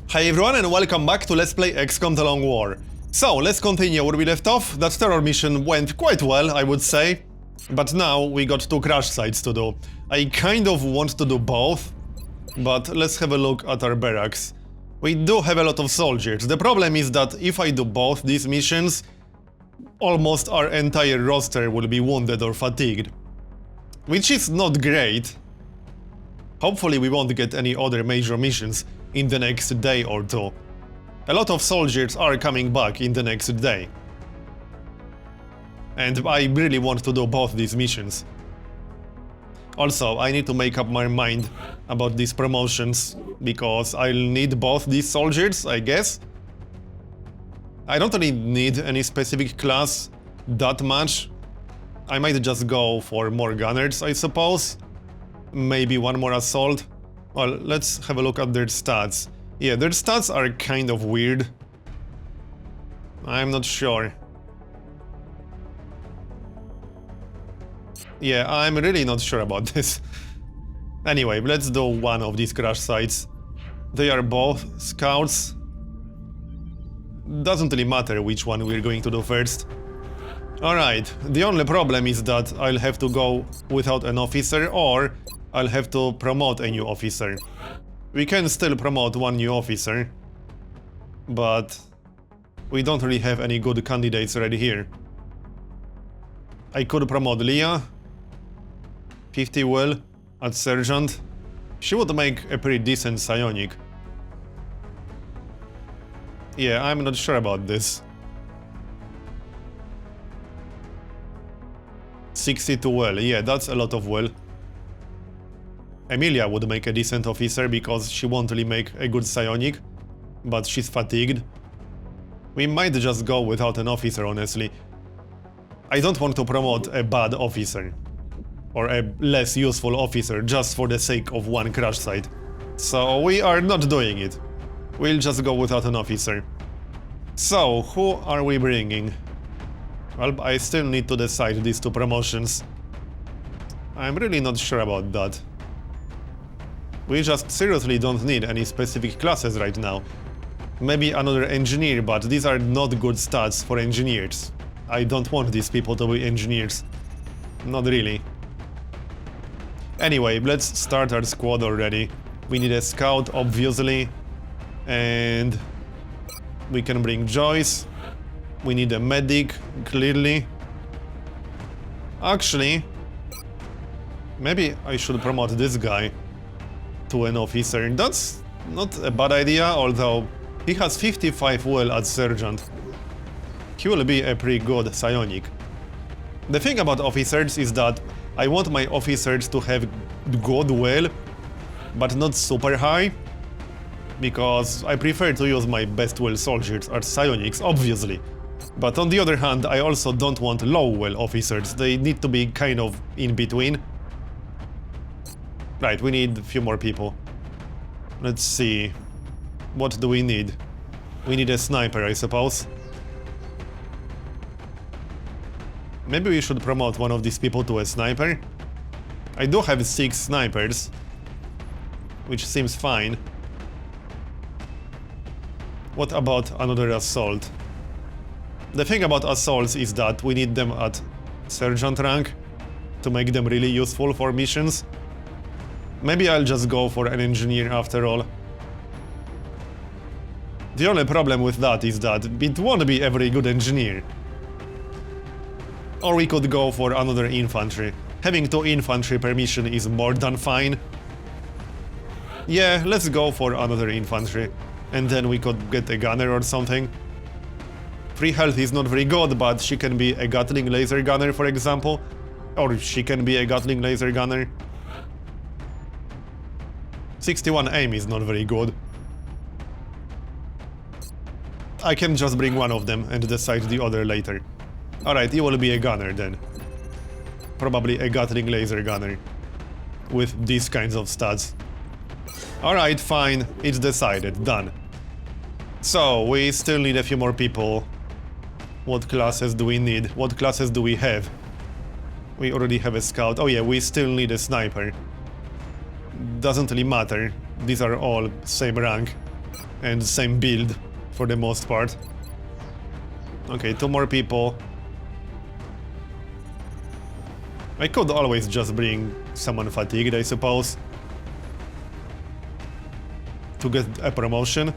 Hi everyone and welcome back to Let's Play XCOM The Long War. So, let's continue where we left off. That terror mission went quite well, I would say. But now we got two crash sites to do. I kind of want to do both, but let's have a look at our barracks. We do have a lot of soldiers. The problem is that if I do both these missions, almost our entire roster will be wounded or fatigued. Which is not great. Hopefully we won't get any other major missions in the next day or two. A lot of soldiers are coming back in the next day. And I really want to do both these missions. Also, I need to make up my mind about these promotions, because I'll need both these soldiers, I guess. I don't really need any specific class that much. I might just go for more gunners, I suppose. Maybe one more assault. Well, let's have a look at their stats. Yeah, their stats are kind of weird. I'm not sure. Yeah, I'm really not sure about this. Anyway, let's do one of these crash sites. They are both scouts. Doesn't really matter which one we're going to do first. Alright, the only problem is that I'll have to go without an officer, or I'll have to promote a new officer. We can still promote one new officer, but we don't really have any good candidates right here. I could promote Leah, 50 will, at Sergeant. She would make a pretty decent psionic. Yeah, I'm not sure about this. 62 will, yeah, that's a lot of will. Emilia would make a decent officer because she won't really make a good psionic, but she's fatigued. We might just go without an officer, honestly. I don't want to promote a bad officer, or a less useful officer, just for the sake of one crash site. So we are not doing it. We'll just go without an officer. So, who are we bringing? Well, I still need to decide these two promotions. I'm really not sure about that. We just seriously don't need any specific classes right now. Maybe another engineer, but these are not good stats for engineers. I don't want these people to be engineers. Not really. Anyway, let's start our squad already. We need a scout, obviously. And we can bring Joyce. We need a medic, clearly. Actually, maybe I should promote this guy to an officer. That's not a bad idea, although he has 55 will at Sergeant. He will be a pretty good psionic. The thing about officers is that I want my officers to have good will, but not super high, because I prefer to use my best will soldiers as psionics, obviously. But on the other hand, I also don't want low will officers. They need to be kind of in between. Right, we need a few more people. Let's see. What do we need? We need a sniper, I suppose. Maybe we should promote one of these people to a sniper. I do have 6 snipers, which seems fine. What about another assault? The thing about assaults is that we need them at sergeant rank to make them really useful for missions. Maybe I'll just go for an engineer after all. The only problem with that is that it won't be a very good engineer. Or we could go for another infantry. Having 2 infantry per mission is more than fine. Yeah, let's go for another infantry. And then we could get a gunner or something. 3 health is not very good, but she can be a Gatling laser gunner, for example. Or she can be a Gatling laser gunner. 61 aim is not very good. I can just bring one of them and decide the other later. Alright, you will be a gunner then. Probably a Gatling laser gunner. With these kinds of stats. Alright, fine. It's decided. Done. So, we still need a few more people. What classes do we need? What classes do we have? We already have a scout. Oh yeah, we still need a sniper. Doesn't really matter. These are all same rank. And same build, for the most part. Okay, 2 more people. I could always just bring someone fatigued, I suppose. To get a promotion.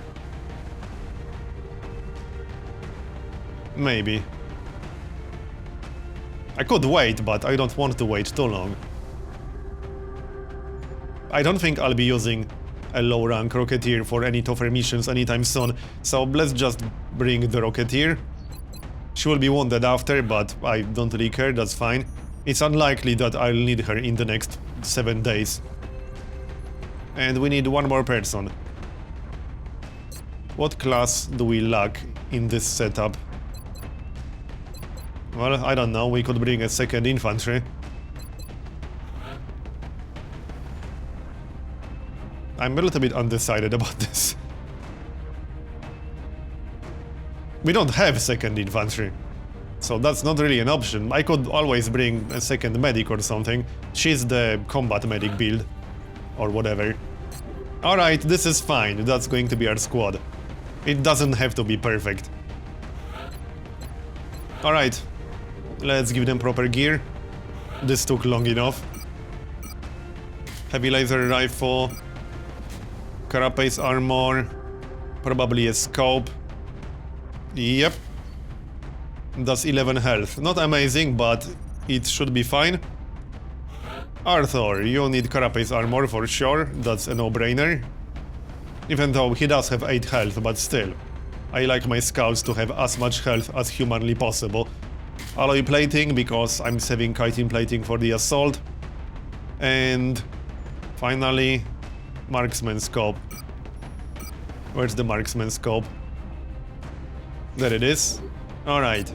Maybe. I could wait, but I don't want to wait too long. I don't think I'll be using a low-rank Rocketeer for any tougher missions anytime soon, so let's just bring the Rocketeer. She will be wounded after, but I don't really care, that's fine. It's unlikely that I'll need her in the next 7 days. And we need 1 more person. What class do we lack in this setup? Well, I don't know, we could bring a 2nd infantry. I'm a little bit undecided about this. We don't have 2nd infantry, so that's not really an option. I could always bring a 2nd medic or something. She's the combat medic build, or whatever. Alright, this is fine, that's going to be our squad. It doesn't have to be perfect. Alright, let's give them proper gear. This took long enough. Heavy laser rifle. Carapace armor. Probably a scope. Yep. That's 11 health. Not amazing, but it should be fine. Arthur, you need carapace armor for sure. That's a no-brainer. Even though he does have 8 health, but still. I like my scouts to have as much health as humanly possible. Alloy plating, because I'm saving chitin plating for the assault. And finally, marksman scope. Where's the marksman scope? There it is. Alright.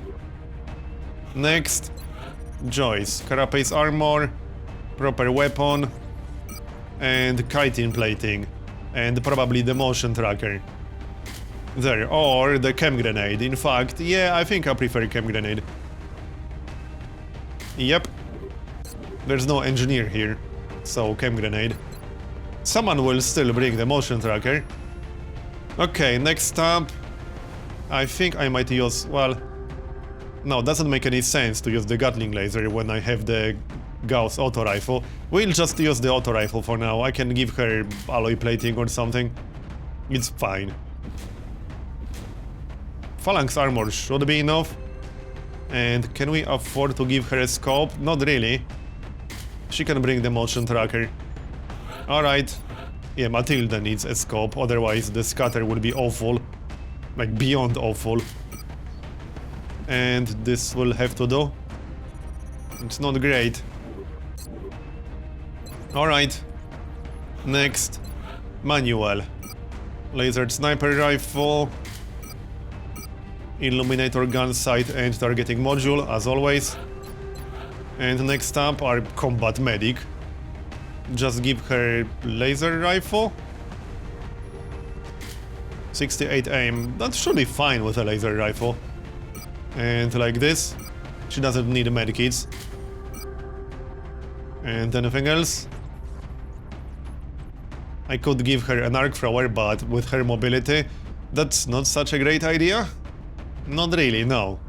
Next, Joyce. Carapace armor, proper weapon, and chitin plating. And probably the motion tracker. There, or the chem grenade. In fact, yeah, I think I prefer chem grenade. Yep. There's no engineer here, so chem grenade. Someone will still bring the motion tracker. Okay, next up, I think I might use, well, no, doesn't make any sense to use the Gatling laser when I have the Gauss auto rifle. We'll just use the auto rifle for now. I can give her alloy plating or something. It's fine. Phalanx armor should be enough. And can we afford to give her a scope? Not really. She can bring the motion tracker. Alright. Yeah, Matilda needs a scope, otherwise the scatter would be awful. Like, beyond awful. And this will have to do. It's not great. Alright. Next. Manual. Lasered sniper rifle. Illuminator gun sight and targeting module, as always. And next up, our combat medic. Just give her laser rifle. 68 aim. That should be fine with a laser rifle. And like this. She doesn't need medikits. And anything else? I could give her an arc thrower, but with her mobility, that's not such a great idea. Not really, no.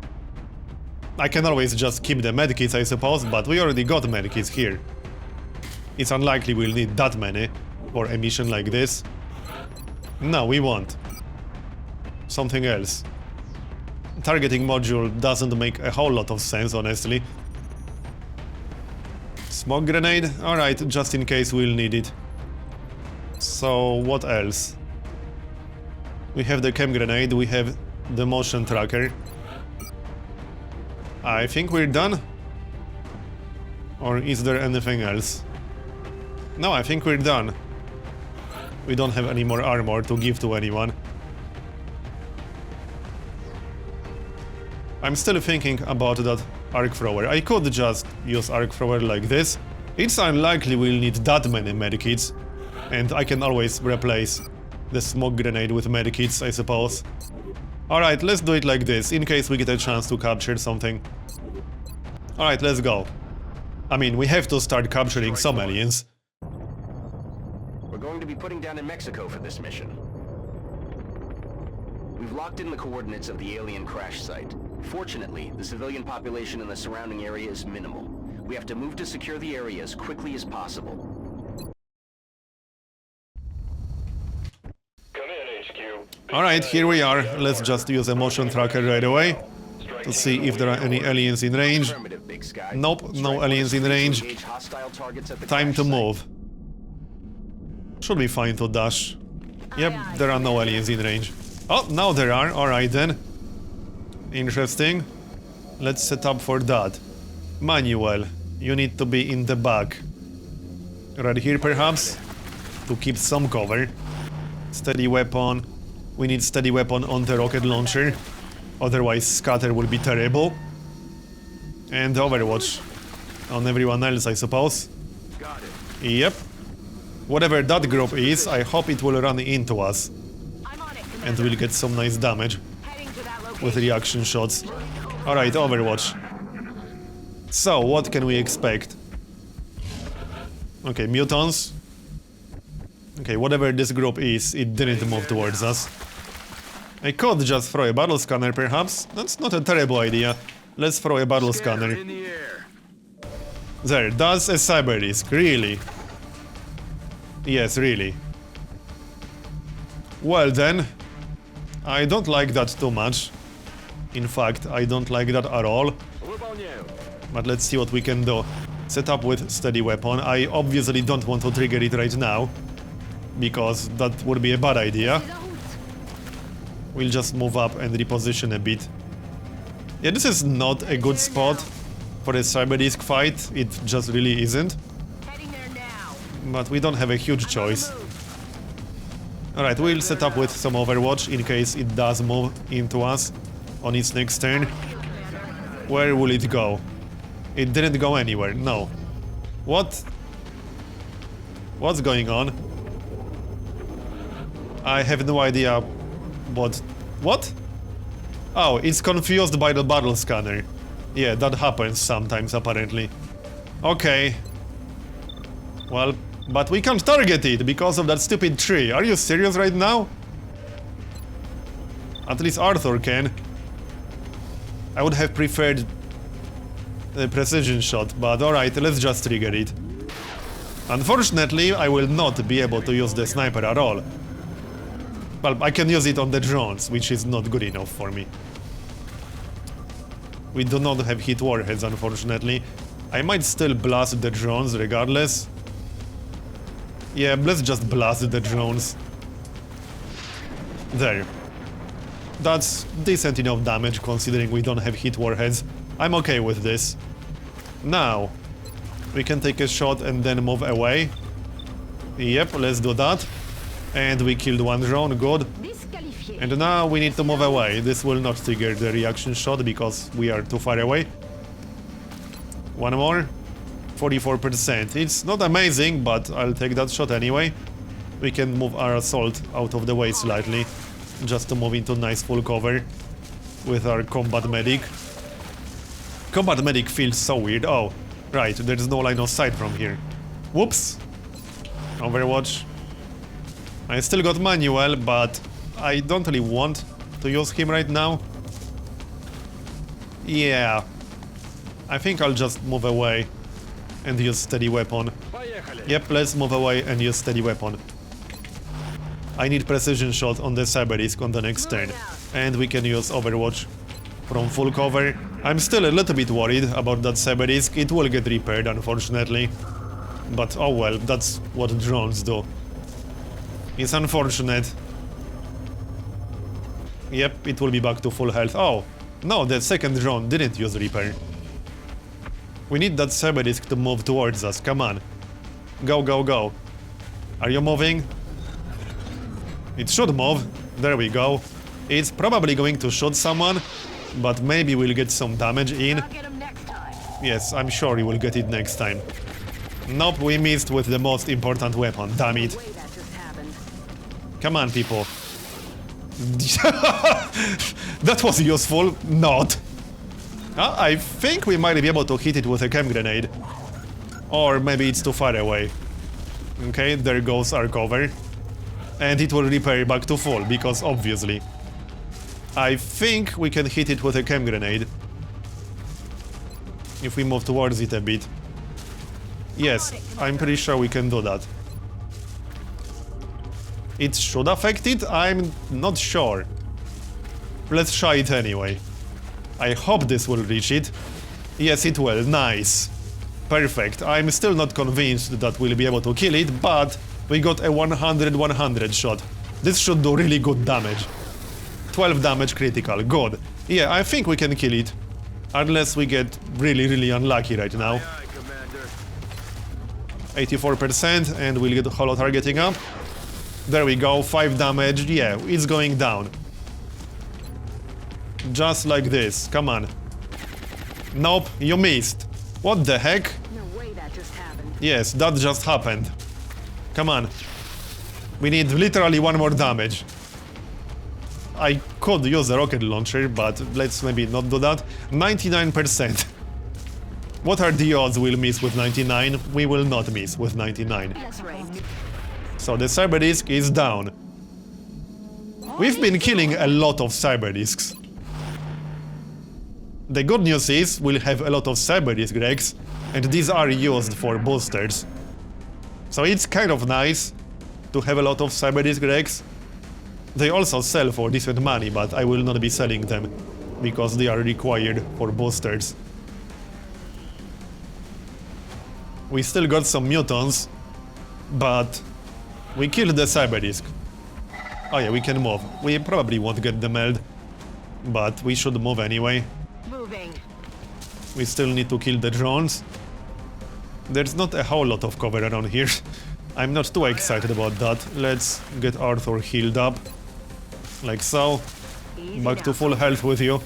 I can always just keep the medkits, I suppose, but we already got medkits here. It's unlikely we'll need that many for a mission like this. No, we won't. Something else. Targeting module doesn't make a whole lot of sense, honestly. Smoke grenade? Alright, just in case we'll need it. So, what else? We have the chem grenade, we have the motion tracker. I think we're done. Or is there anything else? No, I think we're done. We don't have any more armor to give to anyone. I'm still thinking about that arc thrower. I could just use arc thrower like this. It's unlikely we'll need that many medikits. And I can always replace the smoke grenade with medikits, I suppose. Alright, let's do it like this, in case we get a chance to capture something. Alright, let's go. I mean, we have to start capturing some aliens. We're going to be putting down in Mexico for this mission. We've locked in the coordinates of the alien crash site. Fortunately, the civilian population in the surrounding area is minimal. We have to move to secure the area as quickly as possible. Come in, HQ. Alright, here we are. Let's just use a motion tracker right away to see if there are any aliens in range. Affirmative, Big Sky. Nope, no aliens in range. Engage hostile targets at the Time crash to site. move. Should be fine to dash. Yep, there are no aliens in range. Oh, now there are. Alright then. Interesting. Let's set up for that. Manuel, you need to be in the back. Right here perhaps, to keep some cover. Steady weapon. We need steady weapon on the rocket launcher. Otherwise scatter will be terrible. And Overwatch on everyone else, I suppose. Got it. Yep. Whatever that group is, I hope it will run into us. I'm on it, And Commander. we'll get some nice damage Heading to that location. with reaction shots. Alright, Overwatch. So, what can we expect? Okay, mutons. Okay, whatever this group is, it didn't move towards us. I could just throw a battle scanner, perhaps. That's not a terrible idea. Let's throw a battle scanner. In the air. There, that's a cyberdisk, really? Yes, really. Well then, I don't like that too much. In fact, I don't like that at all. But let's see what we can do. Set up with steady weapon. I obviously don't want to trigger it right now, because that would be a bad idea. We'll just move up and reposition a bit. Yeah, this is not a good spot for a cyberdisk fight. It just really isn't. Heading there now. But we don't have a huge choice. Alright, we'll set up with some Overwatch in case it does move into us on its next turn. Where will it go? It didn't go anywhere, no. What? What's going on? I have no idea what? Oh, it's confused by the battle scanner. Yeah, that happens sometimes, apparently. Okay. Well, but we can't target it because of that stupid tree. Are you serious right now? At least Arthur can. I would have preferred the precision shot, but alright, let's just trigger it. Unfortunately, I will not be able to use the sniper at all. Well, I can use it on the drones, which is not good enough for me. We do not have hit warheads, unfortunately. I might still blast the drones regardless. Yeah, let's just blast the drones. There. That's decent enough damage considering we don't have hit warheads. I'm okay with this. Now, we can take a shot and then move away. Yep, let's do that. And we killed one drone, good. Disqualifié. And now we need to move away. This will not trigger the reaction shot because we are too far away. One more. 44%. It's not amazing, but I'll take that shot anyway. We can move our assault out of the way slightly, just to move into nice full cover with our combat medic. Combat medic feels so weird. Oh, right, there's no line of sight from here. Whoops. Overwatch. I still got Manuel, but I don't really want to use him right now. Yeah. I think I'll just move away and use steady weapon. Yep, let's move away and use steady weapon. I need precision shot on the cyberdisk on the next turn. And we can use Overwatch from full cover. I'm still a little bit worried about that cyberdisk. It will get repaired, unfortunately. But oh well, that's what drones do. It's unfortunate. Yep, it will be back to full health. Oh, no, the second drone didn't use repair. We need that cyberdisk to move towards us, come on. Go, go, go. Are you moving? It should move. There we go. It's probably going to shoot someone, but maybe we'll get some damage in. I'll get him next time. Yes, I'm sure we will get it next time. Nope, we missed with the most important weapon, damn it. Way that just happened. Come on, people. That was useful. Not. I think we might be able to hit it with a chem grenade. Or maybe it's too far away. Okay, there goes our cover. And it will repair back to full, because obviously. I think we can hit it with a chem grenade. If we move towards it a bit. Yes, I'm pretty sure we can do that. It should affect it? I'm not sure. Let's try it anyway. I hope this will reach it. Yes, it will. Nice. Perfect. I'm still not convinced that we'll be able to kill it, but we got a 100-100 shot. This should do really good damage. 12 damage critical. Good. Yeah, I think we can kill it. Unless we get really unlucky right now. 84% and we'll get holo targeting up. There we go, 5 damage. Yeah, it's going down. Just like this. Come on. Nope, you missed. What the heck? No way that just happened. Yes, that just happened. Come on. We need literally 1 more damage. I could use a rocket launcher, but let's maybe not do that. 99%. What are the odds we'll miss with 99? We will not miss with 99. That's right. So the cyberdisk is down. We've been killing a lot of cyberdisks. The good news is we'll have a lot of cyberdisk wrecks, and these are used for boosters. So it's kind of nice to have a lot of cyberdisk wrecks. They also sell for decent money, but I will not be selling them because they are required for boosters. We still got some mutons, but we killed the cyberdisk. Oh yeah, we can move. We probably won't get the meld, but we should move anyway. Moving. We still need to kill the drones. There's not a whole lot of cover around here. I'm not too excited about that. Let's get Arthur healed up. Like so. Easy Back to now. full health with you.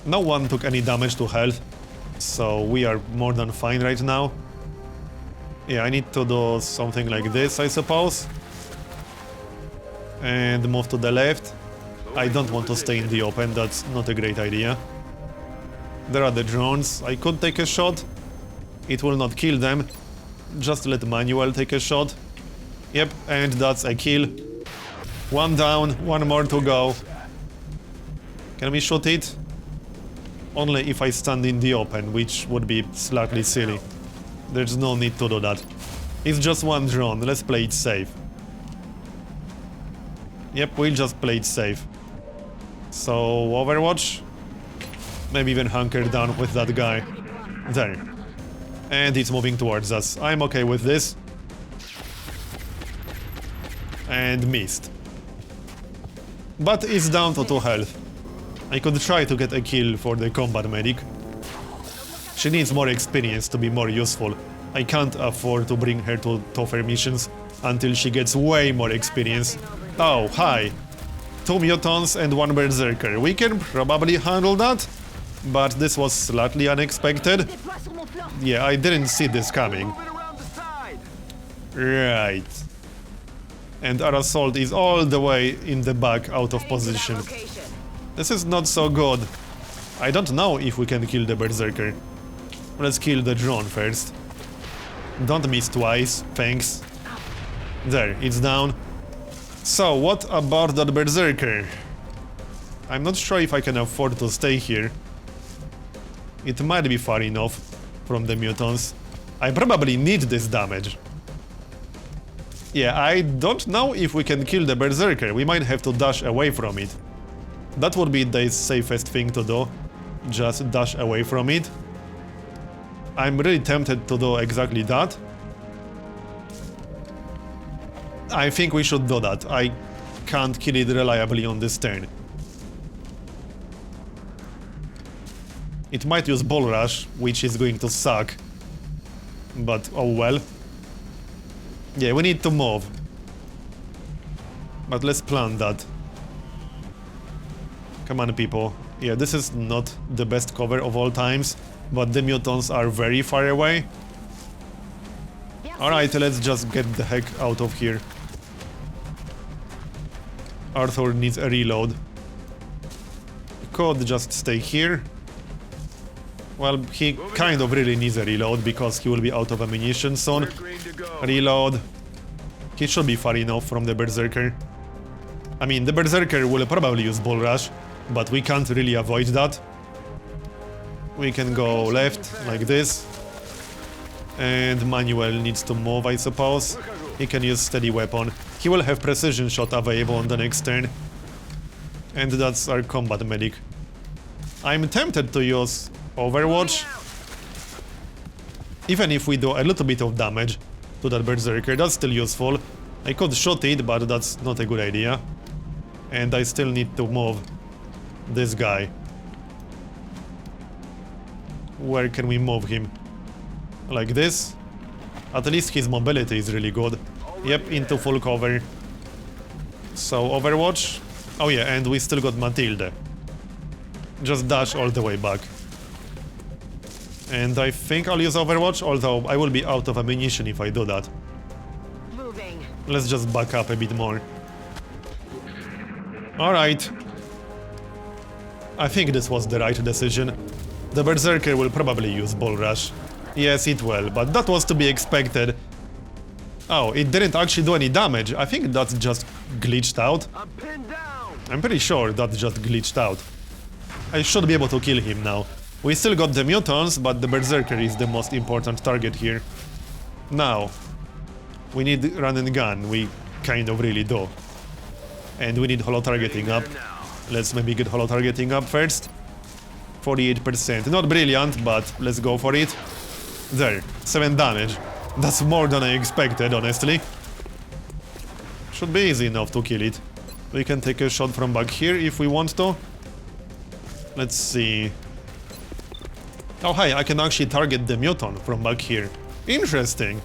No one took any damage to health, so we are more than fine right now. Yeah, I need to do something like this, I suppose. And move to the left. I don't want to stay in the open, that's not a great idea. There are the drones. I could take a shot. It will not kill them. Just let Manuel take a shot. Yep, and that's a kill. 1 down, 1 more to go. Can we shoot it? Only if I stand in the open, which would be slightly silly. There's no need to do that. It's just 1 drone, let's play it safe. Yep, we'll just play it safe. So, Overwatch? Maybe even hunker down with that guy. There. And it's moving towards us. I'm okay with this. And missed. But it's down to 2 health. I could try to get a kill for the combat medic. She needs more experience to be more useful. I can't afford to bring her to tougher missions until she gets way more experience. Oh, hi. 2 mutons and 1 berserker. We can probably handle that, but this was slightly unexpected. Yeah, I didn't see this coming. Right. And our assault is all the way in the back, out of position. This is not so good. I don't know if we can kill the berserker. Let's kill the drone first. Don't miss twice, thanks. There, it's down. So, what about that berserker? I'm not sure if I can afford to stay here. It might be far enough from the mutants. I probably need this damage. Yeah, I don't know if we can kill the berserker. We might have to dash away from it. That would be the safest thing to do. Just dash away from it. I'm really tempted to do exactly that. I think we should do that. I can't kill it reliably on this turn. It might use Bull Rush, which is going to suck. But oh well. Yeah, we need to move. But let's plan that. Come on, people. Yeah, this is not the best cover of all times, but the mutants are very far away. Alright, let's just get the heck out of here. Arthur needs a reload. Could just stay here. Well, he kind of really needs a reload because he will be out of ammunition soon. Reload. He should be far enough from the berserker. I mean, the Berserker will probably use Bull Rush, but we can't really avoid that. We can go left, like this. And Manuel needs to move, I suppose. He can use steady weapon. He will have precision shot available on the next turn. And that's our combat medic. I'm tempted to use Overwatch. Even if we do a little bit of damage to that Berserker, that's still useful. I could shoot it, but that's not a good idea. And I still need to move this guy. Where can we move him? Like this? At least his mobility is really good. Yep, into full cover. So, Overwatch. Oh yeah, and we still got Matilde. Just dash all the way back. And I think I'll use Overwatch, although I will be out of ammunition if I do that. Moving. Let's just back up a bit more. Alright. I think this was the right decision. The Berserker will probably use Bull Rush. Yes, it will, but that was to be expected. Oh, it didn't actually do any damage. I think that's just glitched out. I'm pinned down. I'm pretty sure that just glitched out. I should be able to kill him now. We still got the mutons, but the Berserker is the most important target here. Now, we need run and gun. We kind of really do. And we need holo targeting up. Let's maybe get holo targeting up first. 48%. Not brilliant, but let's go for it. There, 7 damage. That's more than I expected, honestly. Should be easy enough to kill it. We can take a shot from back here if we want to. Let's see. Oh hi, I can actually target the muton from back here. Interesting.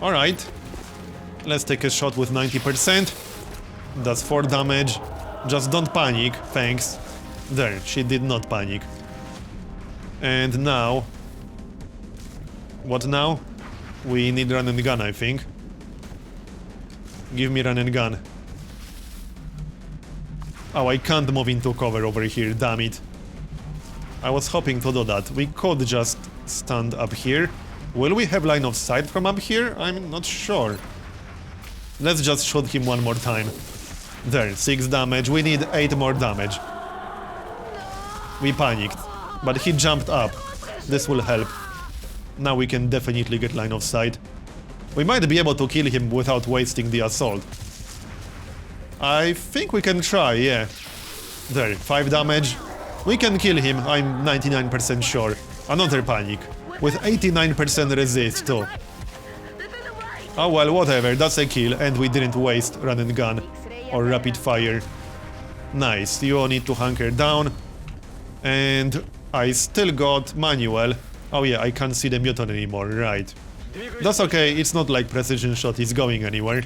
Alright. Let's take a shot with 90%. That's 4 damage. Just don't panic, thanks. There, she did not panic. And now... What now? We need run and gun, I think. Give me run and gun. Oh, I can't move into cover over here, damn it. I was hoping to do that. We could just stand up here. Will we have line of sight from up here? I'm not sure. Let's just shoot him one more time. There, 6 damage. We need 8 more damage. We panicked, but he jumped up. This will help. Now we can definitely get line of sight. We might be able to kill him without wasting the assault. I think we can try, yeah. There, 5 damage. We can kill him, I'm 99% sure. Another panic. With 89% resist too. Oh well, whatever, that's a kill, and we didn't waste run and gun. Or rapid fire. Nice, you all need to hunker down. And I still got Manuel. Oh yeah, I can't see the muton anymore, right. That's okay, it's not like precision shot is going anywhere.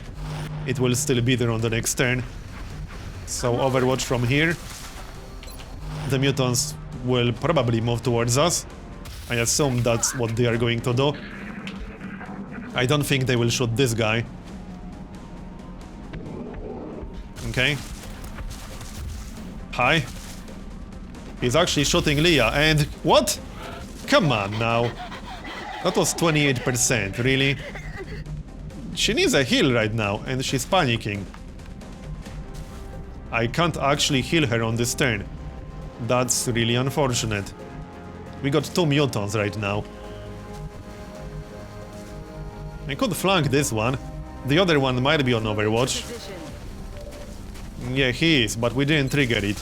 It will still be there on the next turn. So Overwatch from here. The mutants will probably move towards us. I assume that's what they are going to do. I don't think they will shoot this guy. Okay. Hi. He's actually shooting Leah, and... What? Come on now. That was 28%, really? She needs a heal right now, and she's panicking. I can't actually heal her on this turn. That's really unfortunate. We got 2 mutons right now. I could flank this one. The other one might be on Overwatch. Yeah, he is, but we didn't trigger it.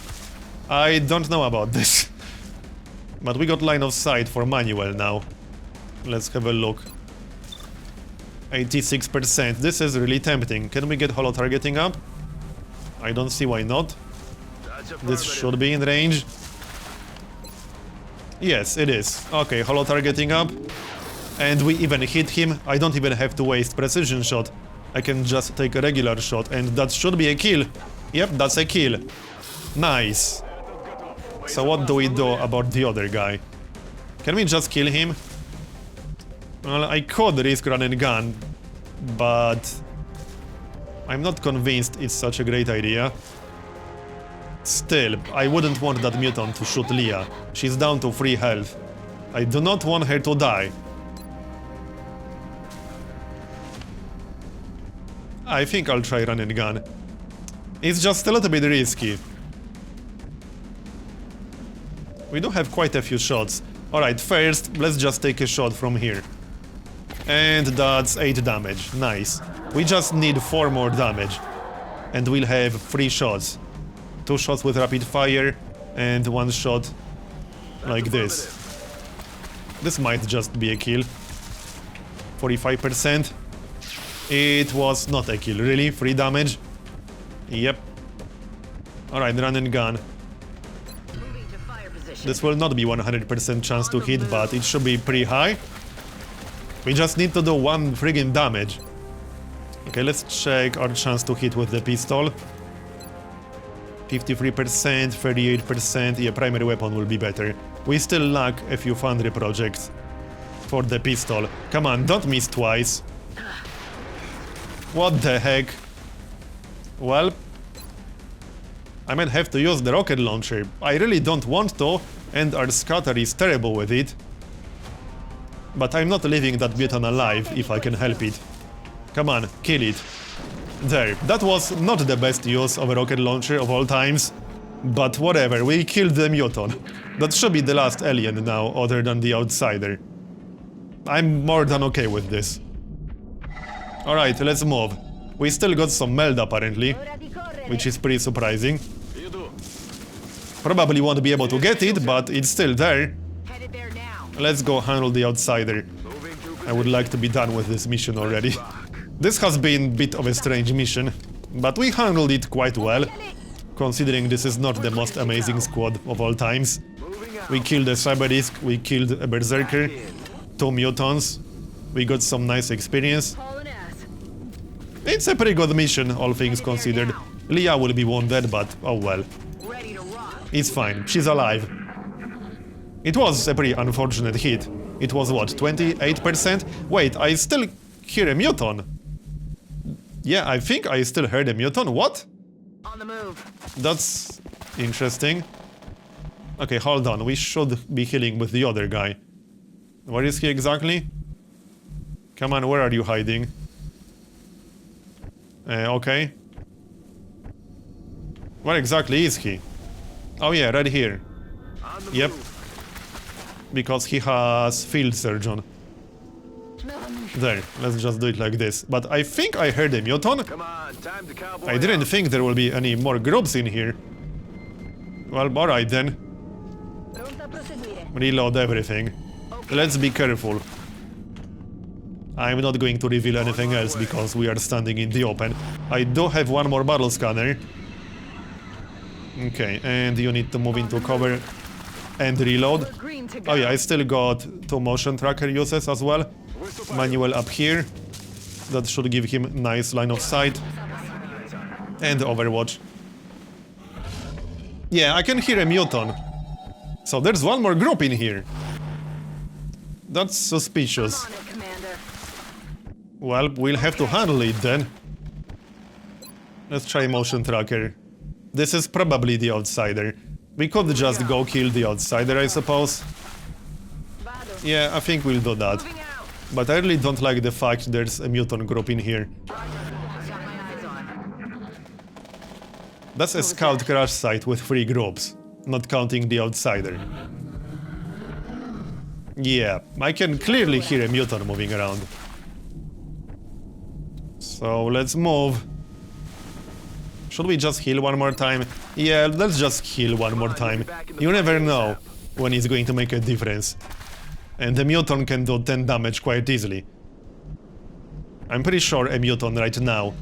I don't know about this. But we got line of sight for Manuel now. Let's have a look. 86%. This is really tempting. Can we get holo targeting up? I don't see why not. This should be in range. Yes, it is. Okay, holo targeting up. And we even hit him. I don't even have to waste precision shot. I can just take a regular shot, and that should be a kill. Yep, that's a kill. Nice. So what do we do about the other guy? Can we just kill him? Well, I could risk run and gun, but I'm not convinced it's such a great idea. Still, I wouldn't want that mutant to shoot Leah. She's down to 3 health. I do not want her to die. I think I'll try run and gun. It's just a little bit risky. We do have quite a few shots. Alright, first, let's just take a shot from here. And that's 8 damage. Nice. We just need 4 more damage. And we'll have 3 shots. 2 shots with rapid fire, and 1 shot like this. This might just be a kill. 45%. It was not a kill, really. 3 damage. Yep. Alright, run and gun. Moving to fire position. This will not be 100% chance to hit, but it should be pretty high. We just need to do 1 friggin' damage. Okay, let's check our chance to hit with the pistol. 53%, 38%, yeah, primary weapon will be better. We still lack a few foundry projects for the pistol. Come on, don't miss twice. What the heck? Well, I might have to use the rocket launcher. I really don't want to, and our scatter is terrible with it. But I'm not leaving that mutant alive if I can help it. Come on, kill it. There, that was not the best use of a rocket launcher of all times. But whatever, we killed the mutant. That should be the last alien now, other than the outsider. I'm more than okay with this. Alright, let's move. We still got some meld apparently, which is pretty surprising. Probably won't be able to get it, but it's still there. Headed there now. Let's go handle the outsider. I would like to be done with this mission already. This has been a bit of a strange mission, but we handled it quite well, considering this is not the most amazing squad of all times. We killed a cyberdisk, we killed a berserker, 2 mutants, we got some nice experience. Hauling ass. It's a pretty good mission, all things considered. Leah will be wounded, but oh well. Ready to rock. It's fine, she's alive. It was a pretty unfortunate hit. It was what, 28%? Wait, I still hear a muton. Yeah, I think I still heard a muton. What? On the move. That's interesting. Okay, hold on. We should be healing with the other guy. Where is he exactly? Come on, where are you hiding? Okay. Where exactly is he? Oh yeah, right here. Yep. Because he has field surgeon. There, let's just do it like this. But I think I heard a muton. Come on, time to cowboy I didn't out. think there will be any more groups in here. Well, alright then. Pronto a proseguire. Reload everything. Let's be careful. I'm not going to reveal anything else because we are standing in the open. I do have 1 more battle scanner. Okay, and you need to move into cover and reload. We're green to go. Oh yeah, I still got 2 motion tracker uses as well. Manual up here. That should give him nice line of sight. And Overwatch. Yeah, I can hear a muton. So there's 1 more group in here. That's suspicious. On it, Commander. Well, we'll have to handle it then. Let's try motion tracker. This is probably the outsider. We could just go kill the outsider, I suppose. Vado. Yeah, I think we'll do that. Moving out. But I really don't like the fact there's a mutant group in here. Got my eyes on. That's a scout crash site with 3 groups, not counting the outsider. Yeah, I can clearly hear a mutant moving around. So let's move. Should we just heal 1 more time? Yeah, let's just heal 1 more time. You never know when it's going to make a difference. And the mutant can do 10 damage quite easily. I'm pretty sure a mutant right now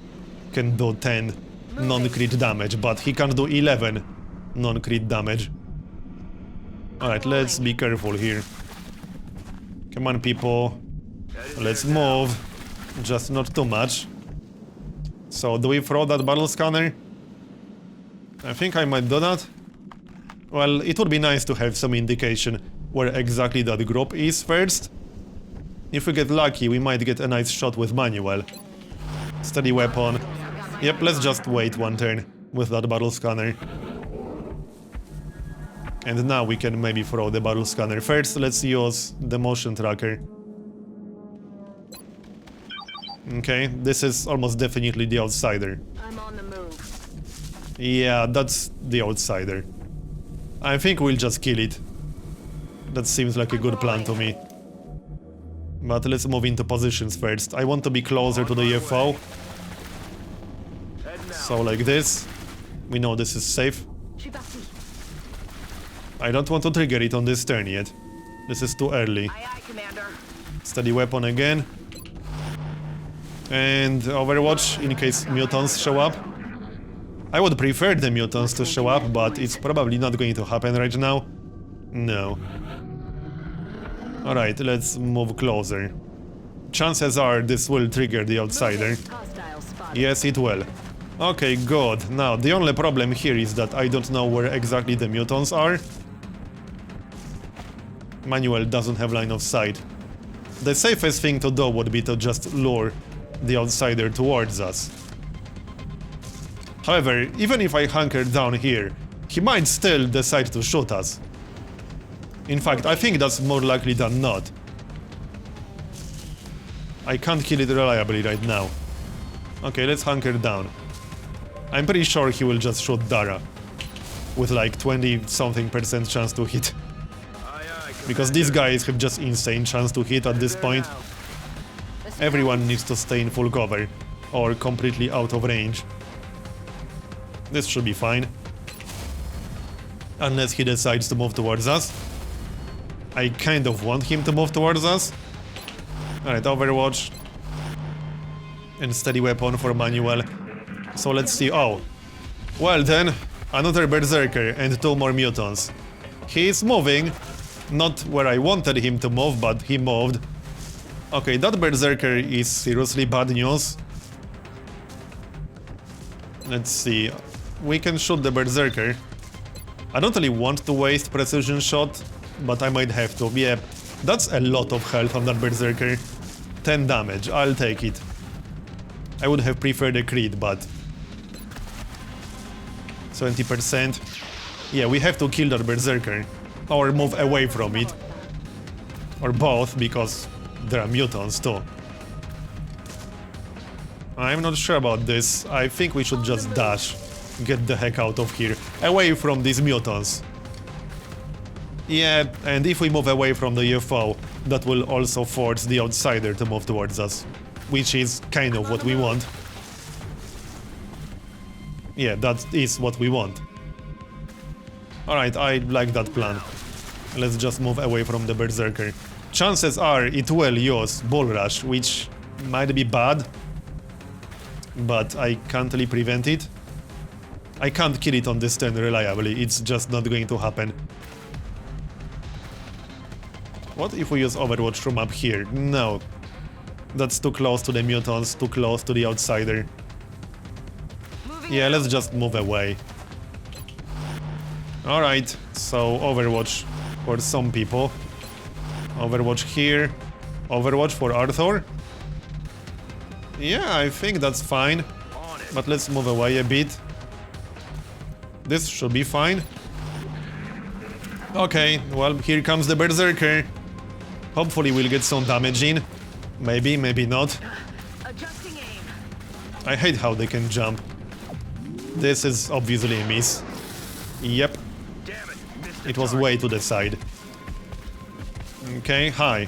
can do 10 non-crit damage, but he can do 11 non-crit damage. Alright, let's be careful here. Come on, people. Let's move. Just not too much. So, do we throw that battle scanner? I think I might do that. Well, it would be nice to have some indication where exactly that group is first. If we get lucky, we might get a nice shot with manual. Steady weapon. Yep, let's just wait 1 turn with that battle scanner. And now we can maybe throw the battle scanner. First, let's use the motion tracker. Okay, this is almost definitely the outsider. I'm on the move. Yeah, that's the outsider. I think we'll just kill it. That seems like a good plan to me. But let's move into positions first. I want to be closer to the UFO. So like this. We know this is safe. Je suis parti. I don't want to trigger it on this turn yet. This is too early. Aye, aye, Commander. Steady weapon again. And Overwatch in case mutants show up. I would prefer the mutants to show up, but it's probably not going to happen right now. No. Alright, let's move closer. Chances are this will trigger the outsider. Hostile spotted. Yes, it will. Okay, good. Now, the only problem here is that I don't know where exactly the mutants are. Manuel doesn't have line of sight. The safest thing to do would be to just lure the outsider towards us. However, even if I hunker down here, he might still decide to shoot us. In fact, I think that's more likely than not. I can't kill it reliably right now. Okay, let's hunker down. I'm pretty sure he will just shoot Dara. With like 20-something% chance to hit. Because these guys have just insane chance to hit at this point. Everyone needs to stay in full cover. Or completely out of range. This should be fine. Unless he decides to move towards us. I kind of want him to move towards us. Alright, Overwatch. And steady weapon for Manuel. So let's see. Oh. Well then, another Berserker and 2 more mutants. He is moving. Not where I wanted him to move, but he moved. Okay, that Berserker is seriously bad news. Let's see. We can shoot the Berserker. I don't really want to waste precision shot, but I might have to. Yeah, that's a lot of health on that Berserker. 10 damage, I'll take it. I would have preferred a crit, but 20%. Yeah, we have to kill that Berserker. Or move away from it. Or both, because there are mutants too. I'm not sure about this. I think we should just dash. Get the heck out of here. Away from these mutants. Yeah, and if we move away from the UFO, that will also force the outsider to move towards us. Which is kind of what we want. Yeah, that is what we want. Alright, I like that plan. Let's just move away from the Berserker. Chances are it will use Bull Rush, which might be bad. But I can't really prevent it. I can't kill it on this turn reliably, it's just not going to happen. What if we use Overwatch from up here? No. That's too close to the mutants, too close to the outsider. Yeah, let's just move away. Alright, so Overwatch for some people. Overwatch here. Overwatch for Arthur. Yeah, I think that's fine. But let's move away a bit. This should be fine. Okay, well, here comes the Berserker. Hopefully we'll get some damage in. Maybe, maybe not. Adjusting aim. I hate how they can jump. This is obviously a miss. Yep. It was way to the side. Okay, hi.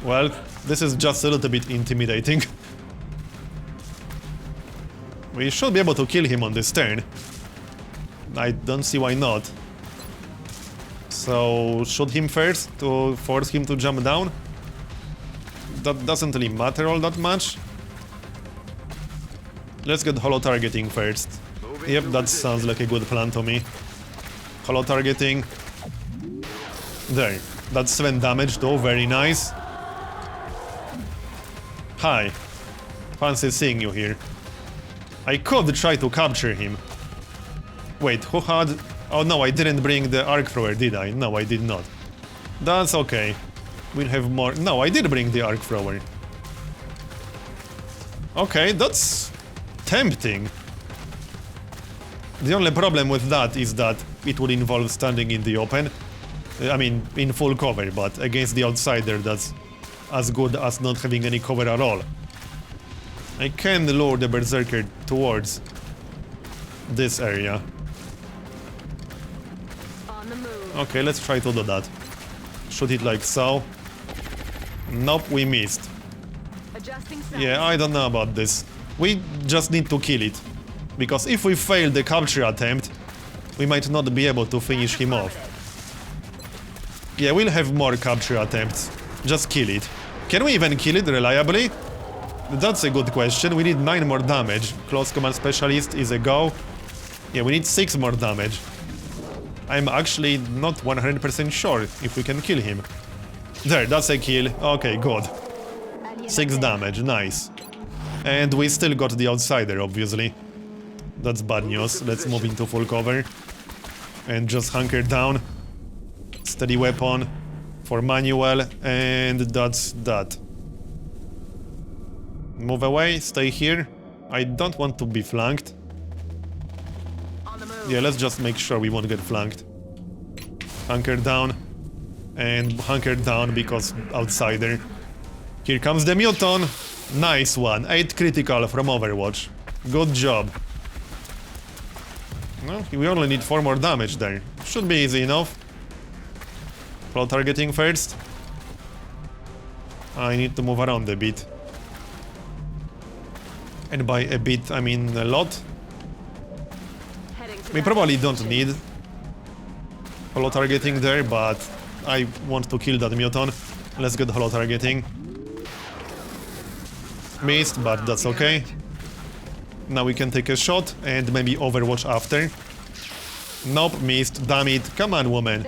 Well, this is just a little bit intimidating. We should be able to kill him on this turn. I don't see why not. So, shoot him first to force him to jump down? That doesn't really matter all that much. Let's get holo targeting first. Yep, that sounds like a good plan to me. Holo targeting. There. That's 7 damage though, very nice. Hi. Fancy seeing you here. I could try to capture him. Wait, who had... Oh no, I didn't bring the arc thrower, did I? No, I did not. That's okay. We'll have more... No, I did bring the arc thrower. Okay, that's tempting. The only problem with that is that it would involve standing in the open. I mean, in full cover, but against the outsider that's as good as not having any cover at all. I can lure the Berserker towards this area. On the move. Okay, let's try to do that. Shoot it like so. Nope, we missed. Adjusting sight. Yeah, I don't know about this. We just need to kill it. Because if we fail the capture attempt, we might not be able to finish him off. Yeah, we'll have more capture attempts. Just kill it. Can we even kill it reliably? That's a good question. We need 9 more damage. Close command specialist is a go. Yeah, we need 6 more damage. I'm actually not 100% sure if we can kill him. There, that's a kill. Okay, good. 6 damage, nice. And we still got the outsider, obviously. That's bad news. Let's move into full cover. And just hunker down. Steady weapon for manual, and that's that. Move away, stay here. I don't want to be flanked. On the move. Yeah, let's just make sure we won't get flanked. Hunker down. And hunker down because outsider. Here comes the muton. Nice one. 8 critical from Overwatch. Good job. No, we only need 4 more damage there. Should be easy enough. Flow targeting first. I need to move around a bit. And by a bit, I mean a lot. Heading to We that probably don't location. need holo targeting there, but I want to kill that muton. Let's get holo targeting. Missed, but that's okay. Now we can take a shot and maybe Overwatch after. Nope, missed. Damn it. Come on, woman.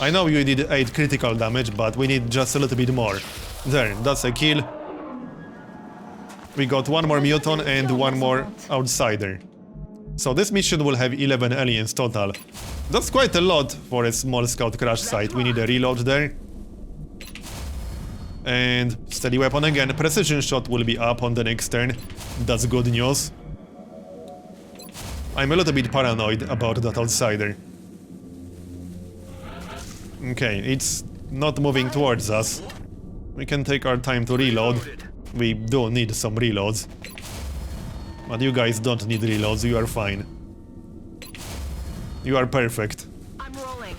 I know you did 8 critical damage, but we need just a little bit more. There, that's a kill. We got 1 more muton and 1 more outsider. So this mission will have 11 aliens total. That's quite a lot for a small scout crash site. We need a reload there. And steady weapon again. Precision shot will be up on the next turn. That's good news. I'm a little bit paranoid about that outsider. Okay, it's not moving towards us. We can take our time to reload. We do need some reloads. But you guys don't need reloads, you are fine. You are perfect. I'm rolling.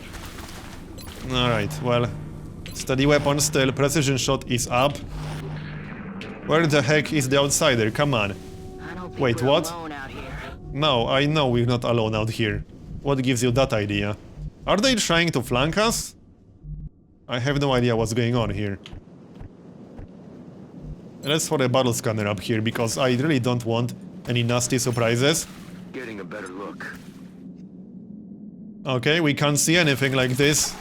Alright, well... Steady weapon still, precision shot is up. Where the heck is the outsider? Come on. I don't think Wait, we're what? alone out here. No, I know we're not alone out here. What gives you that idea? Are they trying to flank us? I have no idea what's going on here. Let's throw a battle scanner up here, because I really don't want any nasty surprises. Getting a better look. Okay, we can't see anything like this.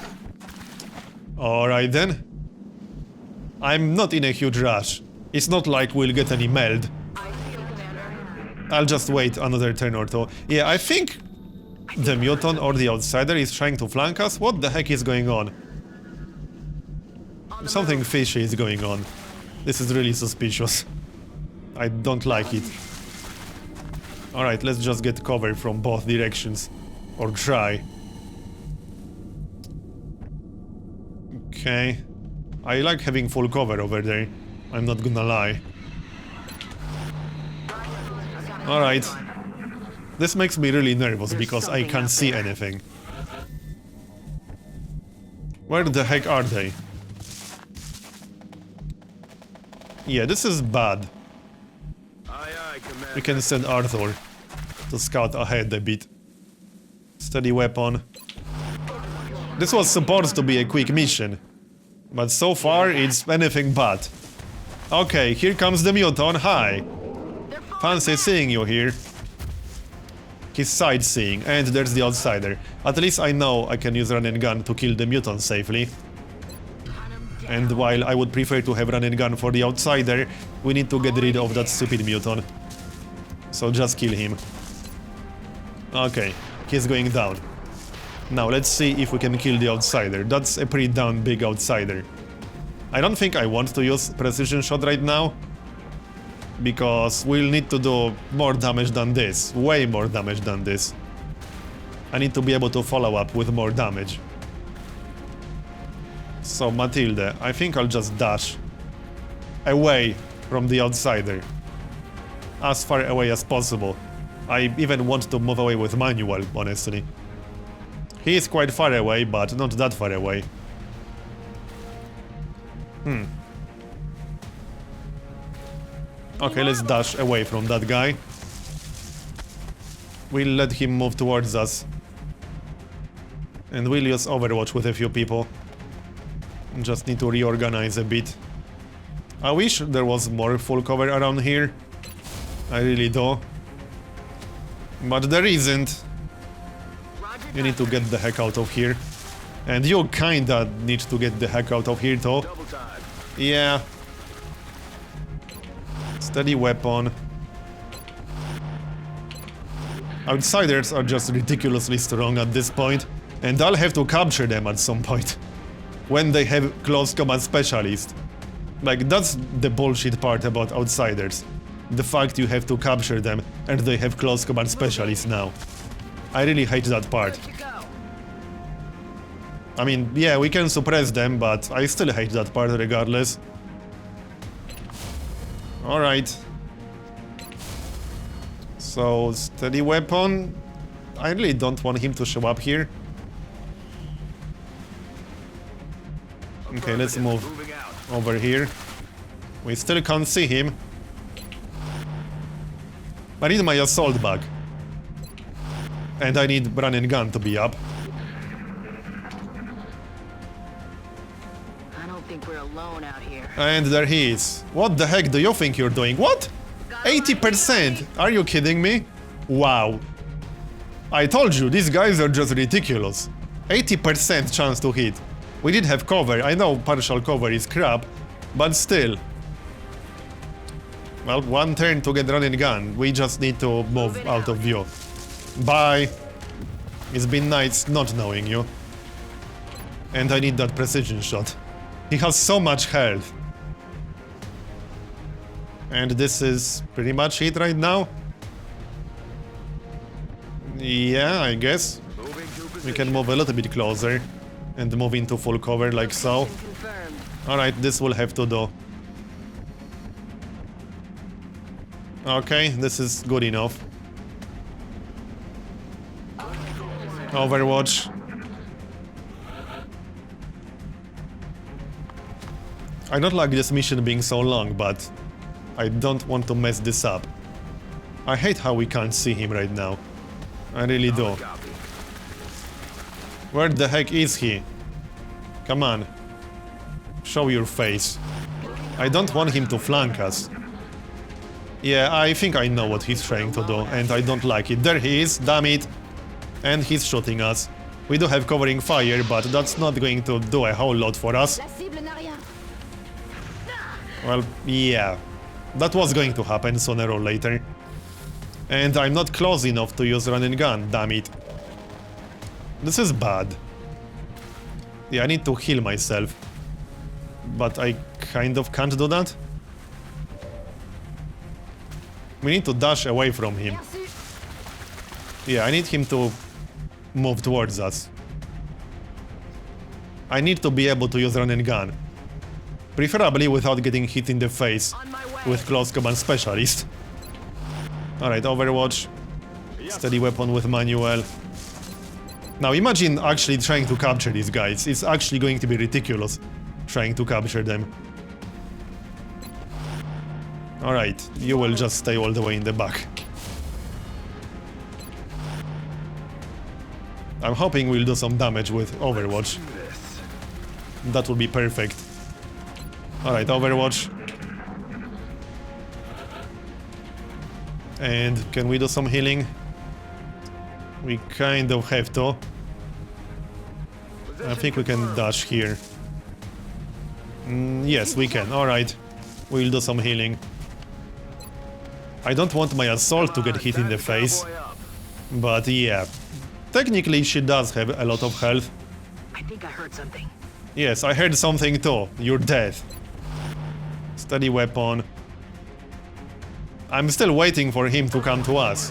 Alright then. I'm not in a huge rush. It's not like we'll get any meld. I see you, Commander. I'll just wait another turn or two. Yeah, I think the muton or the outsider is trying to flank us. What the heck is going on? Something fishy is going on. This is really suspicious. I don't like it. Alright, let's just get cover from both directions. Or try. Okay. I like having full cover over there. I'm not gonna lie. Alright. This makes me really nervous because I can't see anything. Where the heck are they? Yeah, this is bad. Aye, aye, Commander. We can send Arthur to scout ahead a bit. Steady weapon. This was supposed to be a quick mission, but so far it's anything but. Okay, here comes the muton. Hi. Fancy seeing you here. He's sightseeing, and there's the outsider. At least I know I can use run and gun to kill the muton safely. And while I would prefer to have run and gun for the outsider, we need to get rid of that stupid muton. So just kill him. Okay, he's going down. Now let's see if we can kill the outsider. That's a pretty damn big outsider. I don't think I want to use precision shot right now, because we'll need to do more damage than this. Way more damage than this. I need to be able to follow up with more damage. So Matilde, I think I'll just dash away from the outsider. As far away as possible. I even want to move away with manual, honestly. He is quite far away, but not that far away. Okay, let's dash away from that guy. We'll let him move towards us. And we'll use Overwatch with a few people. Just need to reorganize a bit. I wish there was more full cover around here. I really do. But there isn't. You need to get the heck out of here. And you kinda need to get the heck out of here too. Yeah. Steady weapon. Outsiders are just ridiculously strong at this point, and I'll have to capture them at some point. When they have close combat specialist. Like, that's the bullshit part about outsiders. The fact you have to capture them, and they have close combat specialists now. I really hate that part. I mean, yeah, we can suppress them, but I still hate that part regardless. Alright. So, steady weapon. I really don't want him to show up here. Okay, let's move over here. We still can't see him. I need my assault back. And I need run and gun to be up. I don't think we're alone out here. And there he is. What the heck do you think you're doing? What? 80%? Are you kidding me? Wow. I told you, these guys are just ridiculous. 80% chance to hit. We did have cover. I know partial cover is crap, but still. Well, one turn to get run and gun. We just need to move out of view. Bye. It's been nice not knowing you. And I need that precision shot. He has so much health. And this is pretty much it right now. Yeah, I guess. We can move a little bit closer and move into full cover like so. Confirmed. Alright, this will have to do. Okay, this is good enough. Overwatch. I don't like this mission being so long, but I don't want to mess this up. I hate how we can't see him right now. I really do. Where the heck is he? Come on. Show your face. I don't want him to flank us. Yeah, I think I know what he's trying to do, and I don't like it. There he is, damn it. And he's shooting us. We do have covering fire, but that's not going to do a whole lot for us. Well, yeah. That was going to happen sooner or later. And I'm not close enough to use run and gun, damn it. This is bad. Yeah, I need to heal myself. But I kind of can't do that. We need to dash away from him. Yeah, I need him to move towards us. I need to be able to use run and gun. Preferably without getting hit in the face with close combat specialist. Alright, Overwatch. Steady weapon with manual. Now imagine actually trying to capture these guys. It's actually going to be ridiculous trying to capture them. Alright, you will just stay all the way in the back. I'm hoping we'll do some damage with Overwatch. That would be perfect. Alright, Overwatch. And can we do some healing? We kind of have to. I think we can dash here. Yes, we can. Alright. We'll do some healing. I don't want my assault to get hit in the face. But yeah. Technically, she does have a lot of health. I think I heard something. Yes, I heard something too. You're dead. Steady weapon. I'm still waiting for him to come to us.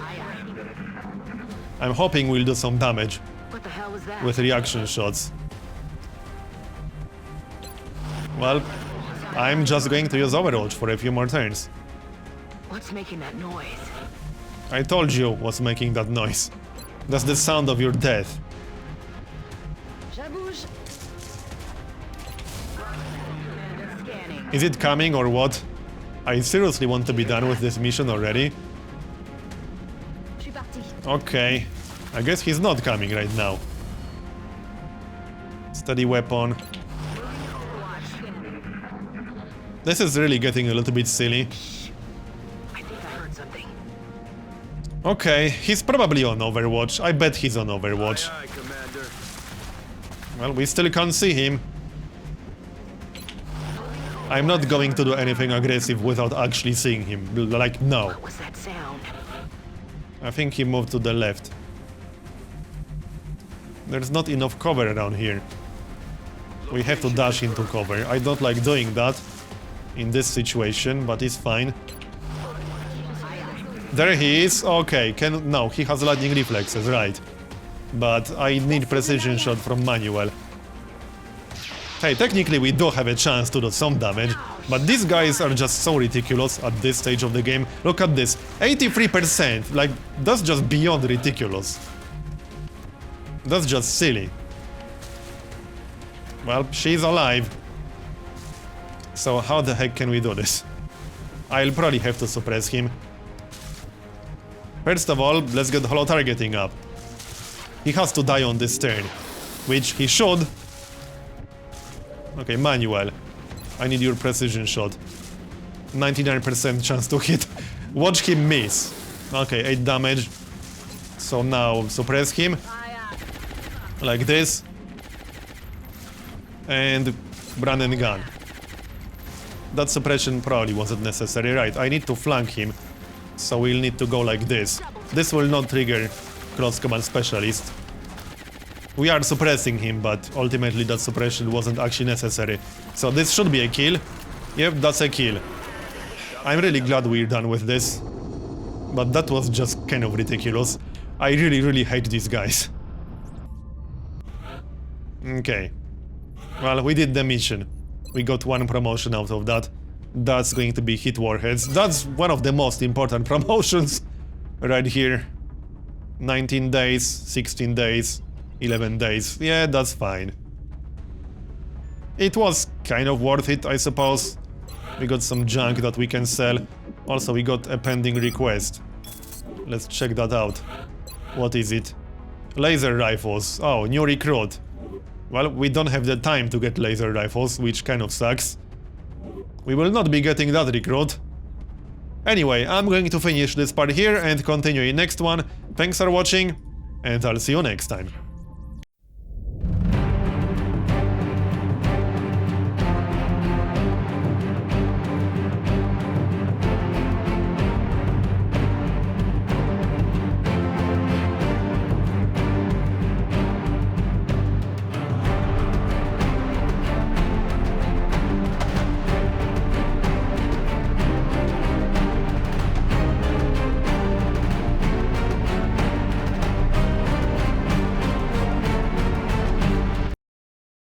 I'm hoping we'll do some damage What the hell was that? with reaction shots. Well, I'm just going to use Overwatch for a few more turns. What's making that noise? I told you what's making that noise. That's the sound of your death. Scanning. Is it coming or what? I seriously want to be done with this mission already. Okay, I guess he's not coming right now. Steady weapon. This is really getting a little bit silly. I think I heard something. Okay, he's probably on Overwatch. I bet he's on Overwatch. Aye, Commander. Well, we still can't see him. I'm not going to do anything aggressive without actually seeing him. Like, no. What was that sound? I think he moved to the left. There's not enough cover around here. We have to dash into cover. I don't like doing that in this situation, but it's fine. There he is. Okay, no, he has lightning reflexes, right. But I need precision shot from Manuel. Hey, technically we do have a chance to do some damage, but these guys are just so ridiculous at this stage of the game. Look at this, 83%, like, that's just beyond ridiculous. That's just silly. Well, she's alive. So how the heck can we do this? I'll probably have to suppress him. First of all, let's get holo targeting up. He has to die on this turn, which he should. Okay, Manuel, I need your precision shot. 99% chance to hit. Watch him miss. Okay, 8 damage. So now suppress him. Like this. And run and gun. That suppression probably wasn't necessary. Right, I need to flank him. So we'll need to go like this. This will not trigger cross-command specialist. We are suppressing him, but ultimately that suppression wasn't actually necessary. So this should be a kill. Yep, that's a kill. I'm really glad we're done with this. But that was just kind of ridiculous. I really hate these guys. Okay. Well, we did the mission. We got 1 promotion out of that. That's going to be hit warheads. That's one of the most important promotions right here. 19 days, 16 days, 11 days. Yeah, that's fine. It was kind of worth it, I suppose. We got some junk that we can sell. Also, we got a pending request. Let's check that out. What is it? Laser rifles. Oh, new recruit. Well, we don't have the time to get laser rifles, which kind of sucks. We will not be getting that recruit. Anyway, I'm going to finish this part here and continue in next one. Thanks for watching, and I'll see you next time.